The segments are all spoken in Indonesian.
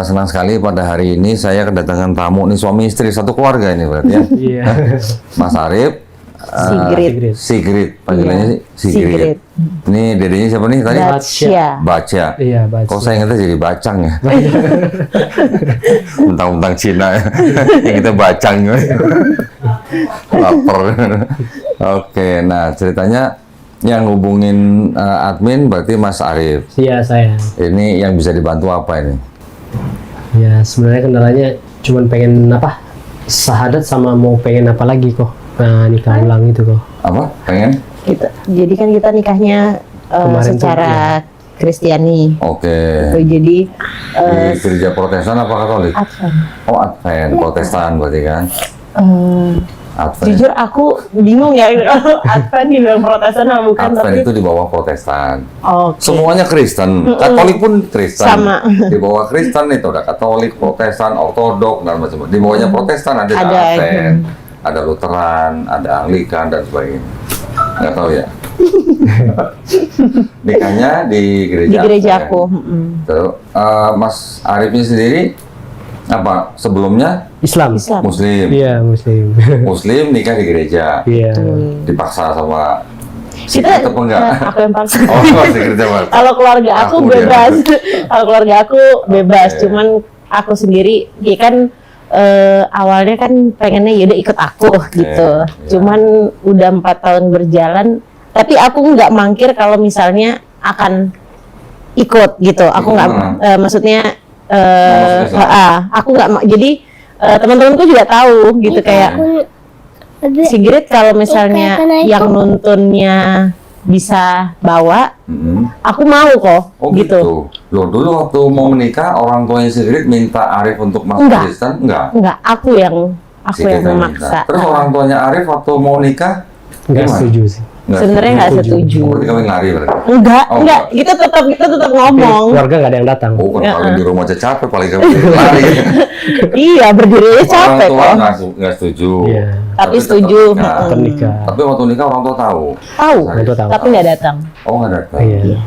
senang sekali pada hari ini saya kedatangan tamu nih, suami istri satu keluarga ini berarti ya. Iya. Mas Arif, Sigrid, panggilannya Sigrid. Ini dedenya siapa nih tadi? Baca. Iya, Baca. Kok saya ingatnya jadi Bacang ya? Mentang-mentang Cina ya. Yang kita Bacang. Laper. Oke, nah ceritanya yang hubungin admin berarti Mas Arif. Iya, saya. Ini yang bisa dibantu apa ini? Ya, sebenarnya kendalanya cuman pengen apa? Syahadat sama mau pengen apa lagi kok. Nah, nikah ulang itu kok. Apa? Pengen? Jadi kan kita nikahnya secara Kristiani. Oke. Jadi Di gereja Protestan apa Katolik? Advent. Oh, Advent, Protestan berarti kan? Advent. Jujur aku bingung ya Advent dibilang Protestan atau bukan, Advent tapi itu di bawah Protestan. oke. Semuanya Kristen, Katolik pun Kristen. Sama. Di bawah Kristen itu ada Katolik, Protestan, Ortodok dan macam-macam. Di bawahnya Protestan ada Ada. Advent, ada Lutheran, ada Anglikan dan sebagainya. Nggak tahu ya. Nikahnya di gereja. Di gereja Advent. aku. Terus Mas Arifnya sendiri apa? Sebelumnya Islam. Muslim. Iya, Muslim. Muslim nikah di gereja. Iya. Dipaksa sama Kita apa enggak? aku yang paksa. Oh, masih kerja Mas. Kalau keluarga aku Aku dia. bebas. Kalau keluarga aku bebas, Oke. cuman aku sendiri ya kan awalnya kan pengennya yaudah ikut aku gitu. Iya. Cuman udah 4 tahun berjalan, tapi aku nggak mangkir kalau misalnya akan ikut gitu. Aku nggak maksudnya aku nggak jadi teman-temanku juga tahu gitu kayak Sigrid kalau misalnya yang nuntunnya bisa bawa, aku mau kok. Oh gitu. Loh, dulu waktu mau menikah orang tuanya Sigrid minta Arif untuk masuk Enggak. Kristen? Enggak. Enggak, aku yang Sigrid yang memaksa. minta. Terus orang tuanya Arif waktu mau nikah Nggak gimana? setuju sih. Sebenarnya nggak setuju. Oh, berarti kawin lari berarti. Enggak, Oh, enggak. Kita tetap ngomong. Keluarga nggak ada yang datang. Oh, kan kawin di rumah aja capek, paling kawin lari. Iya, berdiri aja capek Orang tua kok. nggak setuju. Iya. Tapi tetap setuju. nikah. Tetap nikah. Tapi waktu nikah orang tua tahu. Tahu, Mas Arif. Orang tua tahu. tapi nggak datang. Oh, nggak datang. Iya.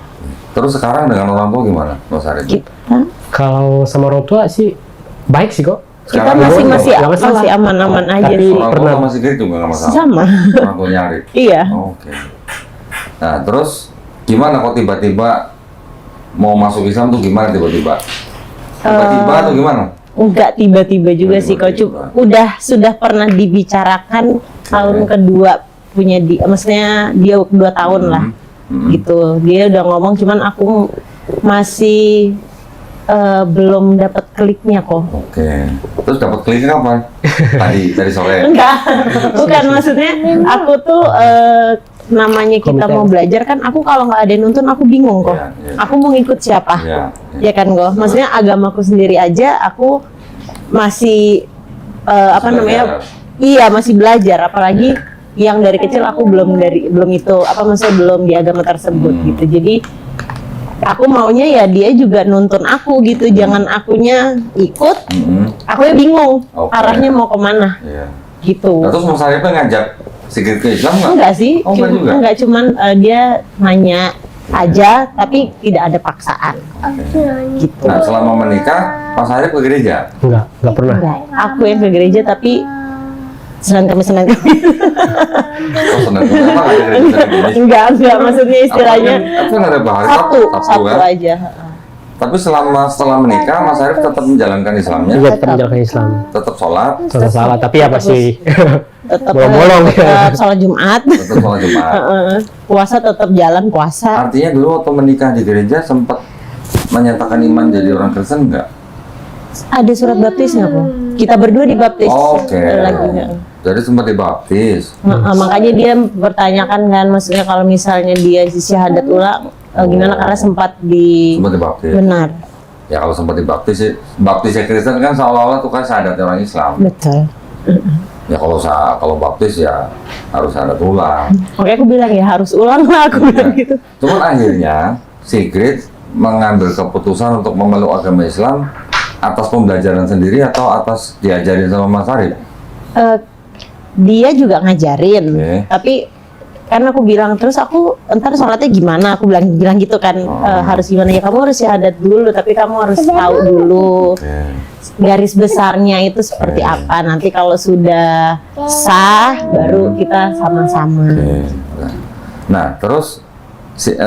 Terus sekarang dengan orang tua gimana, Mas Arif? Kita Kalau sama orang tua sih baik sih kok. kita Sekarang masih nggak masalah. masih aman-aman aja Tapi sih. orang tua pernah- sama Sigrid juga nggak masalah. Sama. Orang tuanya Arif. Iya. Oke. Nah, terus gimana kok tiba-tiba mau masuk Islam tuh gimana tiba-tiba? Tiba-tiba atau gimana? Enggak tiba-tiba juga sih kok. Sudah pernah dibicarakan tahun kedua punya maksudnya dia 2 tahun lah. Gitu. Dia udah ngomong cuman aku masih belum dapat kliknya kok. Oke. Terus dapat kliknya kapan? Tadi sore. Enggak, bukan maksudnya aku tuh namanya kita Komentar. mau belajar kan aku kalau nggak ada yang nuntun aku bingung kok. Iya, iya. Aku mau ngikut siapa? Iya. Ya kan kok. Maksudnya agamaku sendiri aja aku masih apa Belajar. namanya? Iya, masih belajar apalagi yang dari kecil aku belum itu apa maksudnya belum di agama tersebut gitu. Jadi aku maunya ya dia juga nuntun aku gitu, jangan akunya ikut, aku ya bingung Oke. arahnya mau kemana Iya. gitu. Nah, terus Mas Arifnya ngajak Sigrid ke Islam nggak? Enggak sih, Oh, enggak juga? enggak cuman dia nanya aja tapi tidak ada paksaan gitu. Nah, selama menikah, Mas Arif ke gereja? Nggak pernah. Enggak, aku yang ke gereja tapi senang kami. Oh, senang juga. Emang ada gereja sendiri? Enggak maksudnya istilahnya Apa kan ada bahari satu kan? aja. Tapi setelah menikah, Mas Arif tetap menjalankan Islamnya? Juga tetap menjalankan Islam. Tetap sholat? Salah tapi ya pasti Tetap bolong-bolong. tetap sholat Jumat. Tetap sholat Jumat? Puasa tetap jalan puasa. Artinya dulu waktu menikah di gereja sempat menyatakan iman jadi orang Kristen nggak? Ada surat baptisnya kok. Kita berdua dibaptis. Oke. Lagi. Jadi sempat dibaptis. Makanya dia bertanyakan kan, maksudnya kalau misalnya dia syahadat ulang gimana karena sempat Sempat dibaptis. benar. Ya kalau sempat dibaptis sih, baptisnya Kristen kan seolah-olah tuh kan syahadatnya orang Islam. Betul. Ya kalau baptis ya harus syahadat ulang. Oke, aku bilang ya harus ulang lah, aku bilang gitu. Cuman akhirnya Sigrid mengambil keputusan untuk memeluk agama Islam atas pembelajaran sendiri atau atas diajarin sama Mas Arif? Dia juga ngajarin, Oke. tapi Kan aku bilang terus aku entar sholatnya gimana? Aku bilang gitu kan harus gimana ya? Kamu harus syahadat dulu, tapi kamu harus tahu dulu garis besarnya itu seperti apa. Nanti kalau sudah sah, baru kita sama-sama. Nah, terus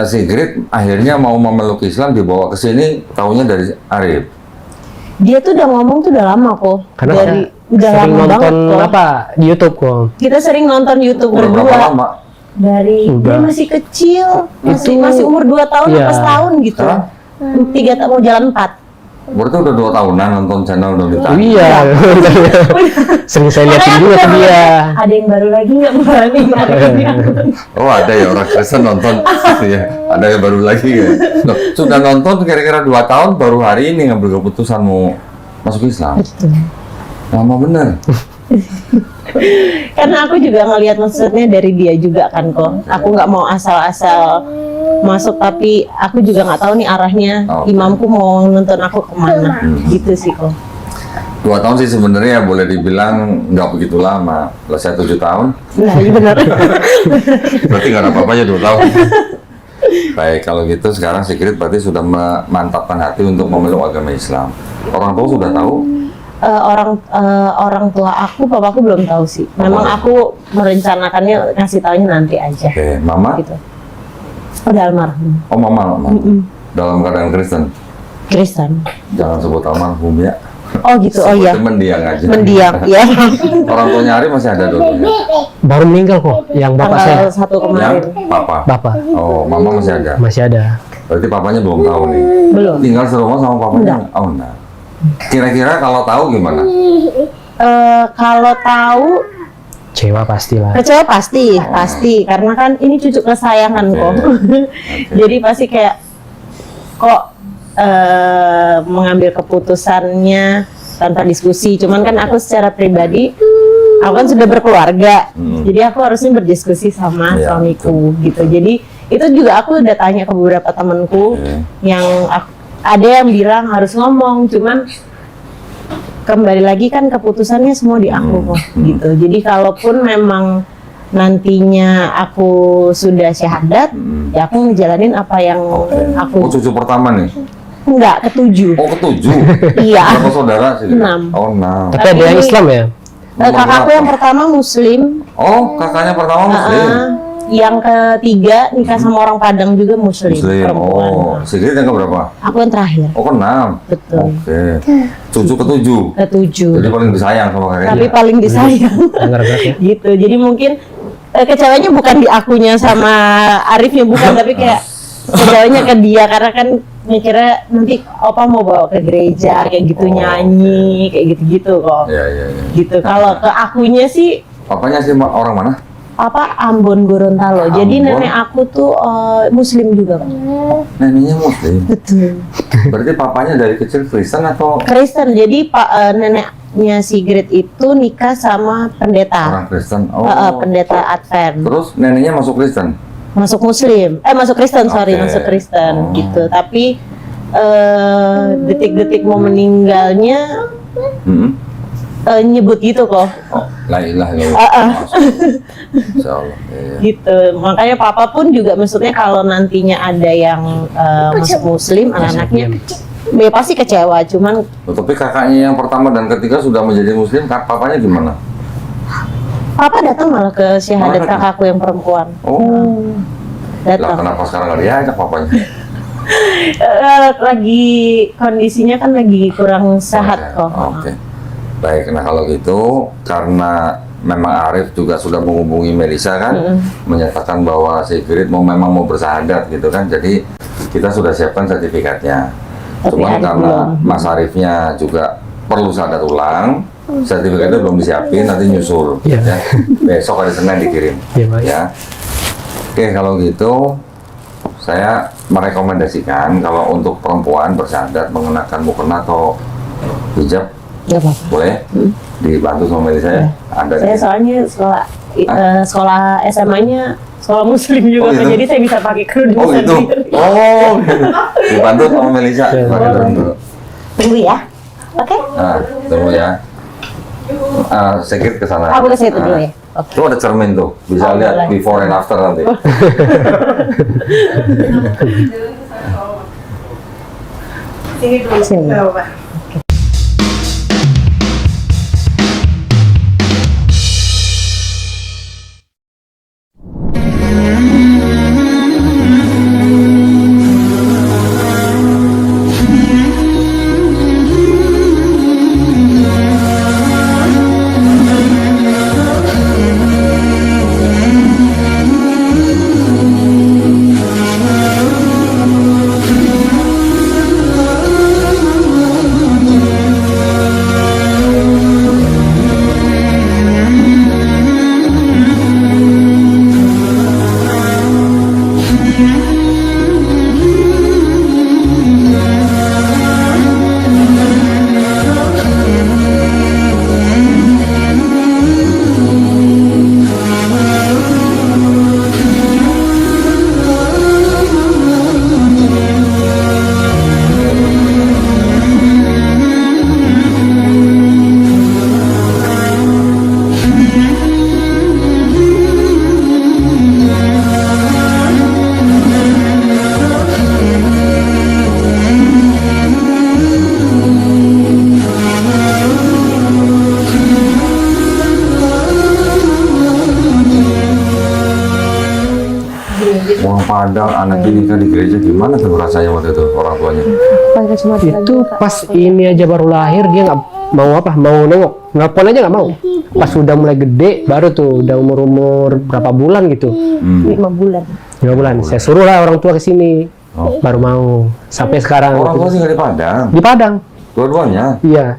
Sigrid akhirnya mau memeluk Islam, dibawa ke sini, tahunya dari Arif. Dia tuh udah ngomong tuh udah lama kok. Karena Dari udah sering lama banget nonton kok. apa di YouTube kok. Kita sering nonton YouTube Udah berapa berdua. lama? Dari dia Udah. masih kecil, Itu- masih umur 2 tahun iya. apa setahun gitu. Hah? 3 tahun mau jalan 4. Berarti udah 2 tahunan nonton channel Nolita. Iya. Sering saya liatin juga ke dia. Ada yang baru lagi nggak berani nyariinnya. Oh, ada ya orang Kristen nonton. Ya, ada yang baru lagi ya. Loh, sudah nonton kira-kira 2 tahun, baru hari ini ngambil keputusan mau masuk Islam. Betul. Lama bener. Karena aku juga ngelihat maksudnya dari dia juga kan kok. Aku nggak mau asal-asal masuk, tapi aku juga nggak tahu nih arahnya Oke. imamku mau nuntun aku kemana. Gitu sih kok. 2 tahun sih sebenarnya boleh dibilang nggak begitu lama. Kalau saya 7 tahun, Nah, iya benar. berarti nggak ada apa-apanya 2 tahun. Baik, kalau gitu sekarang Sigrid berarti sudah memantapkan hati untuk memeluk agama Islam. Orang tua sudah tahu? Orang tua aku, papaku belum tahu sih. Memang aku merencanakannya ngasih taunya nanti aja. Oke, mama? Gitu. Udah almarhum. Oh, mama. Dalam keadaan Kristen. Kristen. Jangan sebut almarhum ya. Oh gitu, oh iya. Sebutnya mendiang aja. Mendiang, ya. Orang tuanya Arif masih ada dulu ya? Baru meninggal kok, yang bapak saya. Tanggal 1 Yang kemarin. papa? Bapak Oh, mama masih ada? masih ada. Berarti papanya belum tahu nih? Belum. Tinggal serumah sama papanya? Enggak. Oh, enggak. Kira-kira kalau tahu gimana? Kalau tahu Kecewa pastilah. kecewa pasti karena kan ini cucu kesayangan kok. Jadi pasti kayak kok mengambil keputusannya tanpa diskusi. Cuman kan aku secara pribadi aku kan sudah berkeluarga. Jadi aku harusnya berdiskusi sama Iya, suamiku gitu. Jadi itu juga aku udah tanya ke beberapa temanku yang ada yang bilang harus ngomong, cuman kembali lagi kan keputusannya semua di aku kok gitu. Jadi kalaupun memang nantinya aku sudah syahadat, ya aku ngejalanin apa yang Oh, aku cucu pertama nih? enggak ketujuh. Oh, ketujuh? Iya. Berapa saudara sih? 6. Oh, 6. Tapi ada yang Islam ya? Kakakku yang pertama Muslim, Oh, kakaknya pertama Muslim? yang ketiga nikah sama orang Padang juga Muslim, Muslim. perempuan. Oh, Sigrid yang keberapa? Aku yang terakhir, Oh, ke-6. betul. Oke. Cucu ketujuh. Ketujuh. Jadi paling disayang sama kakeknya. Tapi paling disayang. Dengar ya? Gitu. Jadi mungkin kecewanya bukan di akunya sama Arifnya, bukan, tapi kayak kecewanya ke dia karena kan mikirnya nanti opa mau bawa ke gereja kayak gitu, nyanyi kayak gitu-gitu kok. Iya, iya, iya. Gitu. Kalau ke akunya sih Papanya sih orang mana? apa Ambon Gorontalo. Jadi Ambon. nenek aku tuh Muslim juga kan. Neneknya Muslim. Betul. Berarti papanya dari kecil Kristen atau Kristen. Jadi neneknya Sigrid itu nikah sama pendeta. orang Kristen? Oh. Pendeta Advent. Terus neneknya masuk Kristen? Masuk Muslim. Masuk Kristen, sorry, Oke. masuk Oh. Kristen gitu. Tapi detik-detik mau meninggalnya nyebut gitu kok. Oh, la ilaha illallah. Insyaallah. Iya. Gitu. Makanya papa pun juga maksudnya kalau nantinya ada yang masuk Muslim, anak-anaknya ya pasti kecewa. Cuman Oh, tapi kakaknya yang pertama dan ketiga sudah menjadi Muslim, papanya gimana? papa datang malah ke syahadat Oh, datang. kakakku yang perempuan. Oh. Lah Datang. kenapa sekarang nggak diajak papanya? Lagi kondisinya kan lagi kurang sehat kok. Oke. Baik, nah kalau gitu karena memang Arif juga sudah menghubungi Melisa kan, menyatakan bahwa Sigrid memang mau bersahadat gitu kan, jadi kita sudah siapkan sertifikatnya. Tapi Cuman Arif karena belum. Mas Arifnya juga perlu syahadat ulang, sertifikatnya belum disiapin, nanti nyusul. Iya. Ya. Besok hari Senin dikirim. Iya, Pak. Ya. Oke, kalau gitu saya merekomendasikan kalau untuk perempuan bersyahadat mengenakan mukena atau hijab Nggak apa-apa. boleh dibantu sama Melisa ya. Ada Saya di- soalnya sekolah SMA-nya sekolah Muslim juga, Oh, gitu? kan, jadi saya bisa pakai kerudung Oh gitu. sendiri. Oh, gitu. Dibantu sama Melisa. Pakai kerudung dulu. Tunggu ya. Oke. Nah, tunggu ya. Sedikit ke sana. Aku ke situ dulu ya. Itu ada cermin tuh, bisa lihat before and after nanti. Sini dulu. Sini. Nggak apa-apa. Orang Padang, anaknya nikah di gereja, gimana tuh rasanya waktu itu orang tuanya? Pakai kacamata lagi, Itu Kak. pas ini aja baru lahir dia nggak mau apa, mau nengok, nelfon aja nggak mau. Pas udah mulai gede, baru tuh udah umur berapa bulan gitu, 5 bulan. 5 bulan. Saya suruh lah orang tua ke sini, Oh. baru mau. Sampai sekarang Orang tua tinggal di Padang, di Padang. dua-duanya. Iya.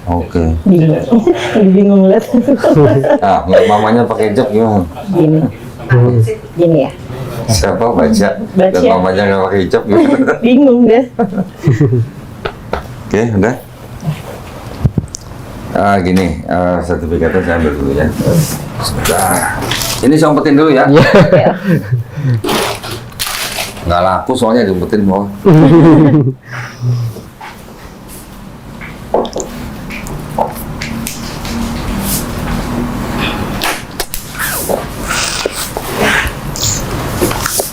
Oke. Bingung. Bingung lihat. Nah, ngeliat mamanya pakai hijab gimana? Gini. Gini ya. Siapa baca? Baca. Dan mamanya nggak pakai hijab gimana? Bingung deh. Oke, udah. Gini, sertifikatnya saya ambil dulu ya. Sudah. Ini saya umpetin dulu ya. Iya. Nggak laku soalnya diumpetin mau.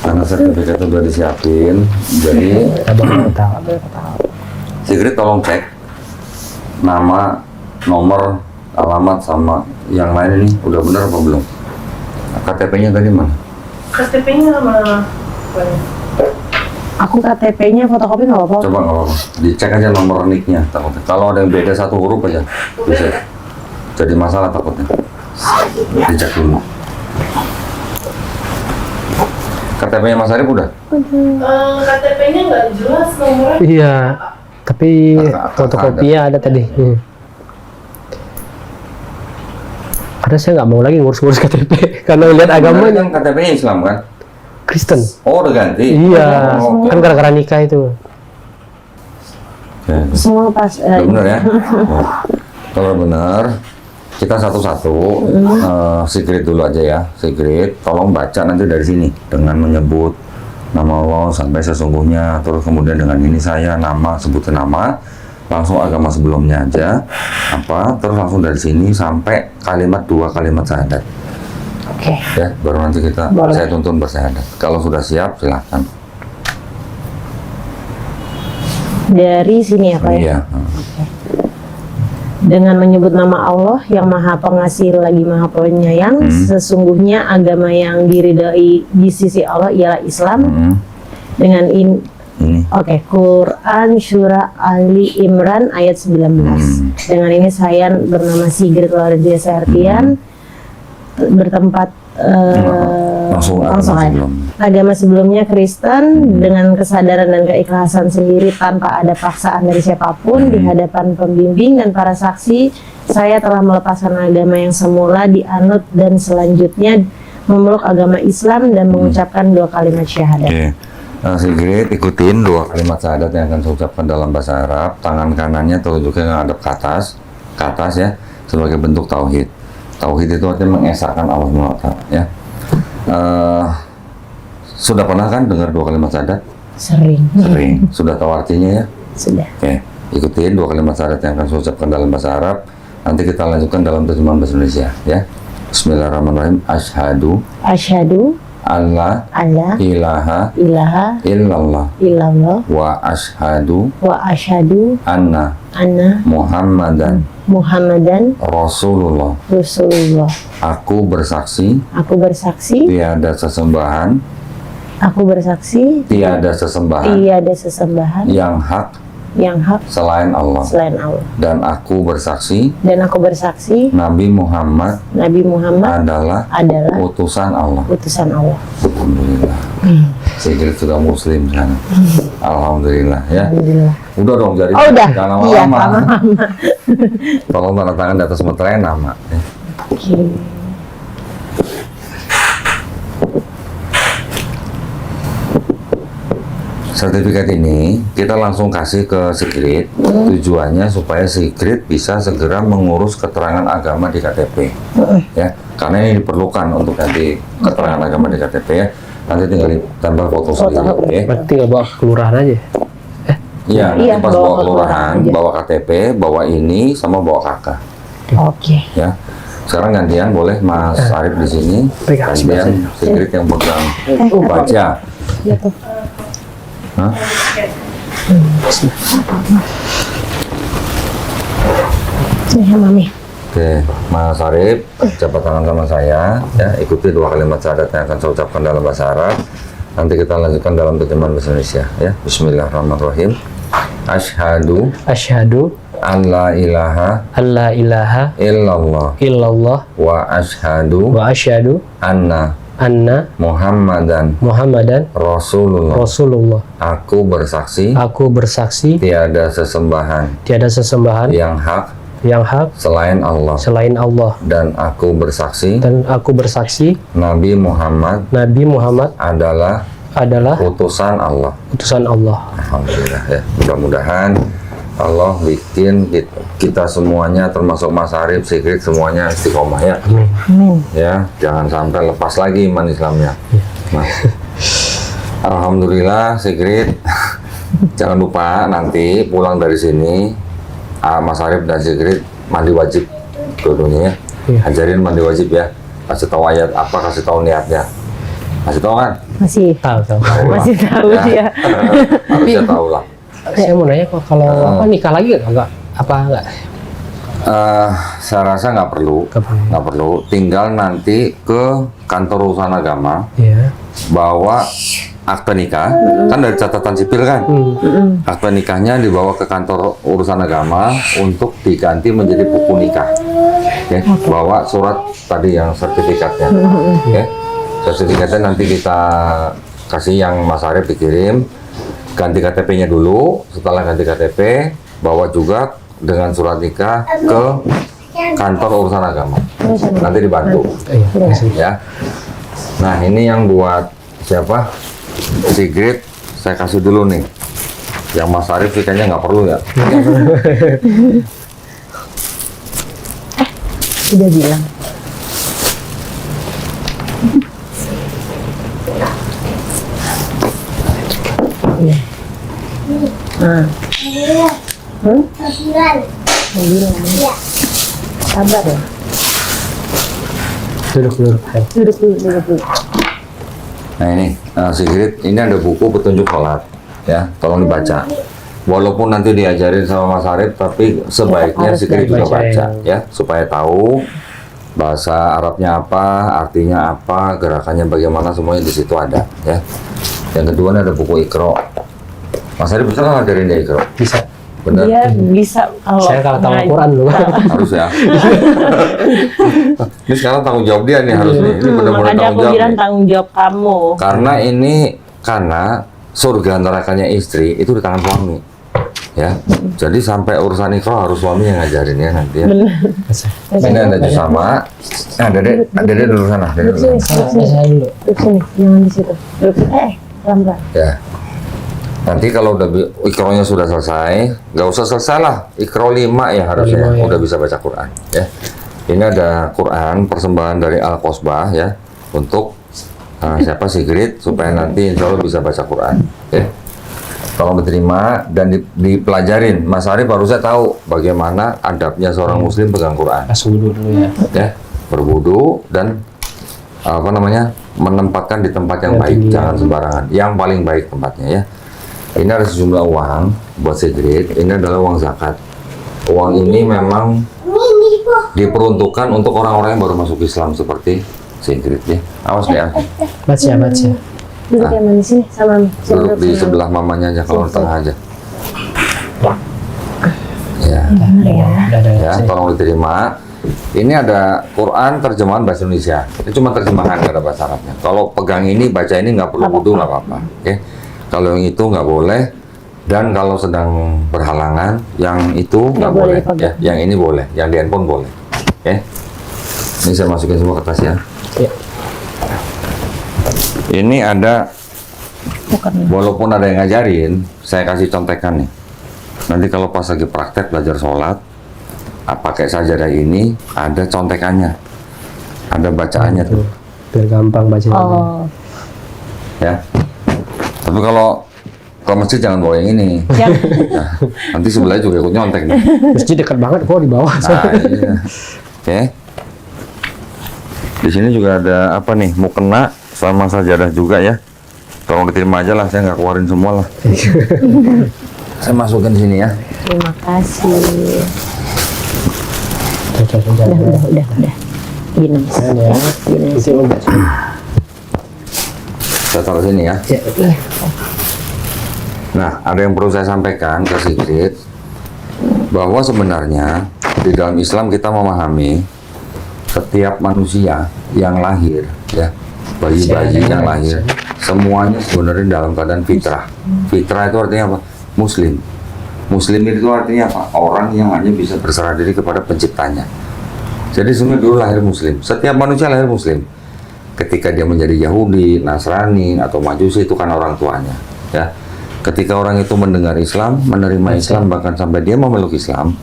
Karena sertifikatnya udah disiapin, jadi Abang nggak tahu. Sigrid tolong cek nama, nomor, alamat sama yang lain ini udah benar apa belum? KTP-nya tadi mana? KTP-nya mana? Aku KTP-nya fotokopi nggak apa-apa. Coba nggak apa-apa, dicek aja nomor nick-nya takutnya. Kalau ada yang beda satu huruf aja, bisa jadi masalah takutnya. Dicek dulu. KTP-nya Mas Arif udah? KTP-nya nggak jelas nomornya. Iya. Tapi Kakak fotokopinya ada tadi. Karena saya nggak mau lagi ngurus-ngurus KTP karena lihat agamanya Kan KTP-nya Islam kan? Kristen. Oh, udah ganti? Iya, Oh, kan gara-gara nikah itu. oke. Semua pas. Udah bener ya? Oh. Kalau benar, kita satu-satu Sigrid dulu aja ya. Sigrid, tolong baca nanti dari sini dengan menyebut nama Allah sampai sesungguhnya, terus kemudian dengan ini saya nama, sebutin nama, langsung agama sebelumnya aja, terus langsung dari sini sampai dua kalimat syahadat. Oke. Ya, baru nanti Boleh. saya tuntun bersyahadat. Kalau sudah siap, silahkan. Dari sini ya, Pak ya. Iya. Dengan menyebut nama Allah yang Maha Pengasih lagi Maha Penyayang, sesungguhnya agama yang diridhai di sisi Allah ialah Islam. Dengan ini, oke, Quran Surah Ali Imran ayat 19. Dengan ini saya bernama Sigrid Lauredia Sartian, bertempat Langsung langsung agama aja. sebelum. Agama sebelumnya Kristen, dengan kesadaran dan keikhlasan sendiri tanpa ada paksaan dari siapapun, di hadapan pembimbing dan para saksi, saya telah melepaskan agama yang semula dianut dan selanjutnya memeluk agama Islam dan mengucapkan 2 kalimat syahadat. Oke. Sigrid, ikutin 2 kalimat syahadat yang akan saya ucapkan dalam bahasa Arab. Tangan kanannya telunjuknya menghadap ke atas ya, sebagai bentuk tauhid. Tauhid itu artinya mengesahkan Allah SWT ya. Sudah pernah kan dengar 2 kalimat syahadat? Sering. Sudah tahu artinya ya? Sudah. Oke, ikutin 2 kalimat syahadat yang akan saya ucapkan dalam bahasa Arab. Nanti kita lanjutkan dalam terjemahan bahasa Indonesia ya. Bismillahirrahmanirrahim. Asyhadu Asyhadu alla alla ilaha ilaha illallah illallah wa asyhadu wa asyhadu anna anna Muhammadan Muhammadan Rasulullah. Rasulullah. Aku bersaksi Aku bersaksi, tiada sesembahan tiada sesembahan tiada sesembahan yang hak yang hak selain Allah, selain Allah. dan aku bersaksi Dan aku bersaksi Nabi Muhammad Nabi Muhammad adalah adalah utusan Allah. utusan Allah. Alhamdulillah. Sigrid sudah muslim sekarang. Alhamdulillah ya. Alhamdulillah. Udah dong jadi Oh udah, jangan iya lama-lama. lama-lama. Tolong tanda tangan di atas meterai nama. Ya. Oke. Sertifikat ini kita langsung kasih ke Sigrid. Tujuannya supaya Sigrid bisa segera mengurus keterangan agama di KTP. Ya, karena ini diperlukan untuk ganti keterangan agama di KTP ya. Nanti tinggal ditambah foto sendiri. Ya. Berarti tinggal bawa ke kelurahan aja. Iya, nanti Iya, pas bawa bawa ke kelurahan, kelurahan aja. bawa KTP, bawa ini sama bawa kakak. Oke. Ya. Sekarang gantian boleh Mas Arif di sini. Pegang Gantian Sigrid yang pegang baca. Ya tuh. Hah? Sini Mami. Oke, Mas Arif, jabat tangan sama saya, ya, ikuti 2 kalimat syahadat yang akan saya ucapkan dalam bahasa Arab. Nanti kita lanjutkan dalam terjemahan bahasa Indonesia, ya. Bismillahirrahmanirrahim. Asyhadu Asyhadu an la ilaha alla ilaha illallah illallah wa asyhadu wa asyhadu anna anna Muhammadan Muhammadan Rasulullah. Rasulullah. Aku bersaksi Aku bersaksi tiada sesembahan tiada sesembahan yang hak yang hak selain Allah, selain Allah, dan aku bersaksi dan aku bersaksi Nabi Muhammad Nabi Muhammad adalah adalah utusan Allah. utusan Allah. Alhamdulillah ya. Mudah-mudahan Allah bikin kita semuanya termasuk Mas Arif, Sigrid semuanya istiqomah ya. Amin. Ya, jangan sampai lepas lagi iman Islamnya. Nah. Alhamdulillah Sigrid. Jangan lupa nanti pulang dari sini Mas Arif dan Sigrid mandi wajib dua-duanya ya. Iya. Ajarin mandi wajib ya. Kasih tahu ayat apa, kasih tahu niatnya. Kasih tahu kan? Masih Tahu. masih tahu dia. Harusnya tahu lah. Saya mau nanya kok kalau apa nikah lagi enggak? Apa enggak? Saya rasa nggak perlu, Nggak perlu. nggak perlu. Tinggal nanti ke kantor urusan agama, Iya. bawa akte nikah, kan dari catatan sipil kan. Akte nikahnya dibawa ke kantor urusan agama untuk diganti menjadi buku nikah. Oke, bawa surat tadi yang sertifikatnya. Oke, sertifikatnya nanti kita kasih yang Mas Arif dikirim. Ganti KTP-nya dulu. Setelah ganti KTP, bawa juga dengan surat nikah ke kantor urusan agama. Nanti dibantu, Iya. ya. Nah, ini yang buat siapa? Sigrid, saya kasih dulu nih. Yang Mas Arif sih kayaknya nggak perlu ya. Sudah bilang. Iya. Nah. Sembilan. Sabar ya. Duduk. Duduk dulu. Nah ini, Sigrid, ini ada buku petunjuk sholat, ya, tolong dibaca. Walaupun nanti diajarin sama Mas Arif, tapi sebaiknya Harus Sigrid juga dibaca, baca, ya. ya, supaya tahu bahasa Arabnya apa, artinya apa, gerakannya bagaimana, semuanya di situ ada, ya. Yang kedua ada buku Iqra. Mas Arif bisa nggak ngajarin dia Iqra? Bisa. Benar? Dia bisa kalau Saya kalau tahu ngaji- Quran dulu. Harus ya. Ini sekarang tanggung jawab dia nih harus nih. Ini benar-benar Makanya tanggung aku jawab bilang nih. tanggung jawab kamu. Karena surga nerakanya istri itu di tangan suami. Ya. Jadi sampai urusan Iqra harus suami yang ngajarin ya nanti ya. Ini ada jus sama. Dede dulu sana. Dede dulu sana. Saya dulu. Duduk sini, jangan di situ. Duduk. Pelan-pelan. Ya. Nanti kalau udah Iqra-nya sudah selesai, nggak usah selesai lah. Iqra 5 ya harusnya 5 ya. udah bisa baca Quran ya. Ini ada Quran persembahan dari Al-Qosbah ya untuk siapa Sigrid supaya nanti insya Allah bisa baca Quran ya. tolong diterima dan dipelajarin. Mas Arif harusnya tahu bagaimana adabnya seorang muslim pegang Quran. Pas wudhu dulu ya. Ya, berwudu dan apa namanya, menempatkan di tempat yang Yang baik, tinggi, ya. jangan sembarangan. Yang paling baik tempatnya ya. Ini ada sejumlah uang buat Sigrid. Ini adalah uang zakat. Uang ini memang diperuntukkan untuk orang-orang yang baru masuk Islam seperti Sigrid ya. Awas ya. Baca. Duduk yang mana sini sama Duduk di sebelah mamanya aja, kalau di tengah aja. Ya. Udah ada Ya, tolong diterima. Ini ada Quran terjemahan bahasa Indonesia. Ini cuma terjemahan, nggak ada bahasa Arabnya. Kalau pegang ini, baca ini nggak perlu wudu, nggak apa-apa. Oke. Kalau yang itu nggak boleh. Dan kalau sedang berhalangan, yang itu nggak boleh. Ya, yang ini boleh. Yang di handphone boleh. Oke. Ini saya masukin semua ke tas ya. Ya. Ini ada, walaupun ada yang ngajarin, saya kasih contekan nih. Nanti kalau pas lagi praktek belajar sholat, pakai sajadah ini ada contekannya, ada bacaannya tuh, biar gampang bacanya. Oh, ya. Tapi kalau ke masjid jangan bawa yang ini. yang Nah, nanti sebelahnya juga ikut nyontek nih. Masjid dekat banget kok di bawah. Nah, iya. Oke. Di sini juga ada apa nih? Mukena sama sajadah juga ya. Tolong diterima aja lah, saya nggak keluarin semua lah. Saya masukin sini ya. terima kasih. Udah. Udah. Gini, Mas. Ya. Gini. Isi obat. Saya taruh sini ya. Ya. Nah, ada yang perlu saya sampaikan ke Sigrid, bahwa sebenarnya di dalam Islam kita memahami setiap manusia yang lahir, ya, bayi-bayi yang lahir, semuanya sebenarnya dalam keadaan fitrah. Fitrah itu artinya apa? Muslim. Muslim itu artinya apa? Orang yang hanya bisa berserah diri kepada penciptanya. Jadi sebenarnya dulu lahir Muslim. Setiap manusia lahir Muslim. Ketika dia menjadi Yahudi, Nasrani, atau Majusi, itu kan orang tuanya, ya. Ketika orang itu mendengar Islam, menerima Islam, bahkan sampai dia memeluk Islam,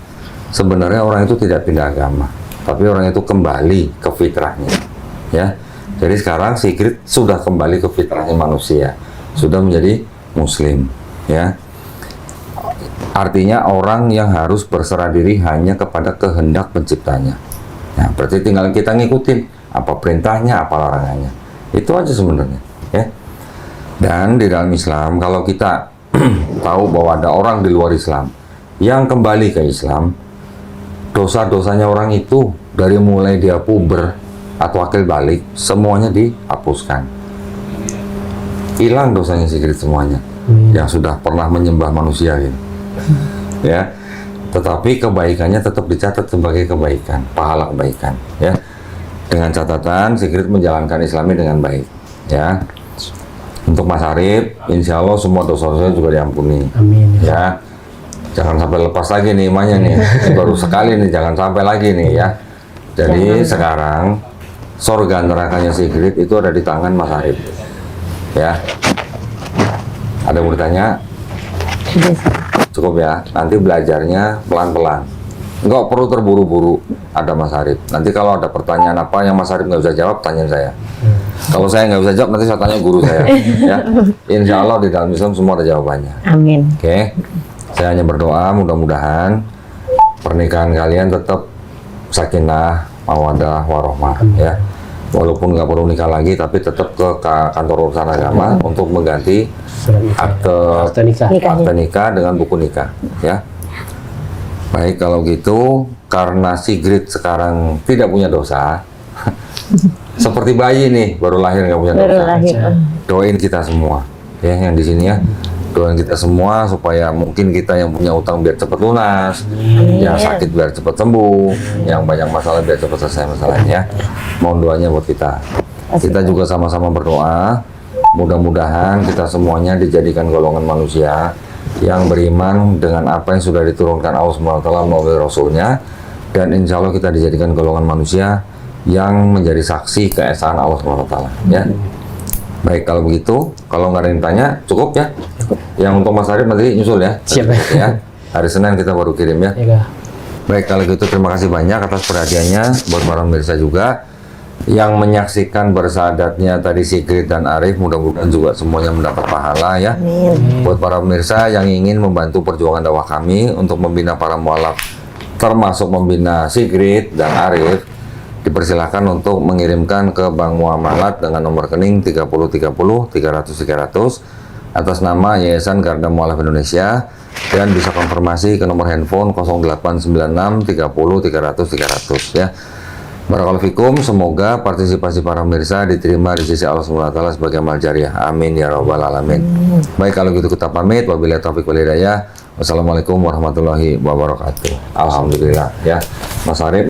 sebenarnya orang itu tidak pindah agama, tapi orang itu kembali ke fitrahnya, ya. Jadi sekarang Sigrid sudah kembali ke fitrahnya manusia, sudah menjadi Muslim, ya. Artinya orang yang harus berserah diri hanya kepada kehendak penciptanya. Nah, berarti tinggal kita ngikutin apa perintahnya, apa larangannya. Itu aja sebenarnya, ya. Dan di dalam Islam, kalau kita tahu bahwa ada orang di luar Islam yang kembali ke Islam, dosa-dosanya orang itu dari mulai dia puber atau akil balik, semuanya dihapuskan. Hilang dosanya Sigrid semuanya, yang sudah pernah menyembah manusia gitu. Ya. Tetapi kebaikannya tetap dicatat sebagai kebaikan, pahala kebaikan, ya. Dengan catatan Sigrid menjalankan Islamnya dengan baik, ya. Untuk Mas Arif, insya Allah semua dosa-dosanya juga diampuni. Amin. Ya, jangan sampai lepas lagi nih imannya nih. Ini baru sekali nih, jangan sampai lagi nih ya. Jadi sekarang surga nerakanya Sigrid itu ada di tangan Mas Arif. Ya. Ada yang bertanya? Cukup ya. Nanti belajarnya pelan-pelan. Nggak perlu terburu-buru. Ada Mas Arif. Nanti kalau ada pertanyaan apa yang Mas Arif nggak bisa jawab, tanyain saya. Kalau saya nggak bisa jawab, nanti saya tanya guru saya. Ya, insya Allah di dalam Islam semua ada jawabannya. Amin. Oke, saya hanya berdoa mudah-mudahan pernikahan kalian tetap sakinah, mawaddah, warohmah. Ya, walaupun nggak perlu nikah lagi, tapi tetap ke kantor urusan agama untuk mengganti akte nikah dengan buku nikah. Ya, baik kalau gitu, karena Sigrid sekarang tidak punya dosa. Seperti bayi nih, baru lahir nggak punya dosa. Doain kita semua, ya yang di sini ya. Doain kita semua supaya mungkin kita yang punya utang biar cepat lunas, yang sakit biar cepat sembuh, yang banyak masalah biar cepat selesai masalahnya. Mohon doanya buat kita. Kita juga sama-sama berdoa. Mudah-mudahan kita semuanya dijadikan golongan manusia yang beriman dengan apa yang sudah diturunkan Allah SWT melalui Rasulnya, dan insya Allah kita dijadikan golongan manusia yang menjadi saksi keesaan Allah SWT, ya. Baik kalau begitu, kalau nggak ada yang tanya, cukup ya. Yang untuk Mas Arif nanti nyusul ya. Siap ya. Hari Senin kita baru kirim ya. Ya. Baik kalau gitu, terima kasih banyak atas perhatiannya buat para pemirsa juga. yang menyaksikan bersahadatnya tadi Sigrid dan Arif, mudah-mudahan juga semuanya mendapat pahala ya. Buat para pemirsa yang ingin membantu perjuangan dakwah kami untuk membina para mualaf, termasuk membina Sigrid dan Arif, dipersilahkan untuk mengirimkan ke Bank Muamalat dengan nomor rekening 3030 300 300 atas nama Yayasan Garda Mualaf Indonesia, dan bisa konfirmasi ke nomor handphone 0896 30 300 300 ya. Barakallahu fikum, semoga partisipasi para pemirsa diterima di sisi Allah SWT sebagai amal jariah. Amin ya rabbal alamin. Baik, kalau gitu kita pamit. Wabillahi taufiq wal hidayah. Wassalamualaikum warahmatullahi wabarakatuh. Alhamdulillah ya, Mas Arif.